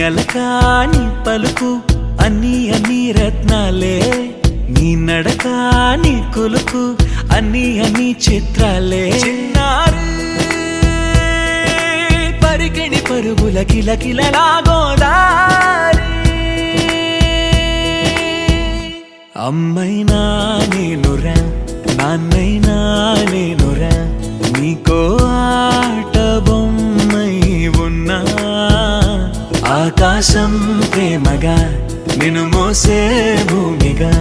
అలకా నీ పలుకు అన్నీ అన్నీ రత్నాలే, నీ నడక నీ కొలుకు అన్నీ అన్నీ చిత్రాలే. చిన్నారి పరికిణి పరుగుల కిలకిలలా గోదారి, అమ్మైనా నేనురా నాన్నైనా నేనురా, నీకో ఆట బొమ్మై ఉన్నా. ఆకాశం ప్రేమగా నిన్ను మోసే భూమిగా,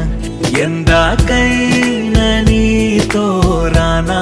ఎందాకైనా నీతో రానా.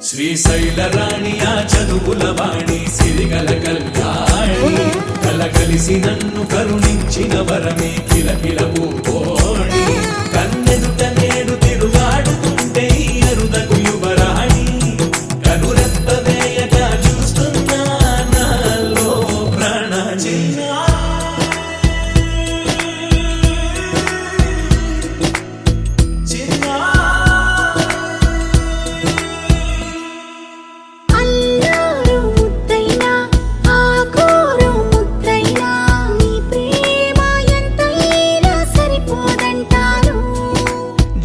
శ్రీశైల రాణి ఆ చదువుల వాణి, సిరిగల కళ్యాణి, కలగలిసి నన్ను కరుణించిన వరమే కిలకిల పూకోణి. కన్నెదుట నేడు తిరుగాడుతుంటే అరుదకు యువరాణి, కనురెప్ప వేయక చూస్తున్నా నాలో ప్రాణ.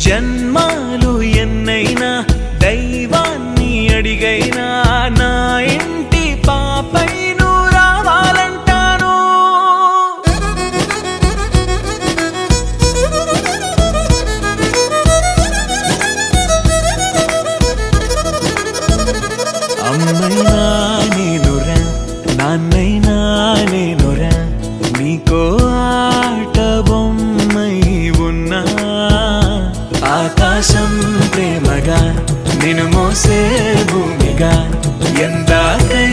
జన్మాలు ఎన్నైనా దైవాన్ని అడిగైనా, నా ఇంటి పాపై నువ్వు రావాలంటాను. అమ్మైనా నేనురా నాన్నైనా నేనురా, నీకో ఆట బొమ్మై ఉన్నా. ఆకాశం ప్రేమగా నిన్ను మోసే భూమిగా, ఎందాకై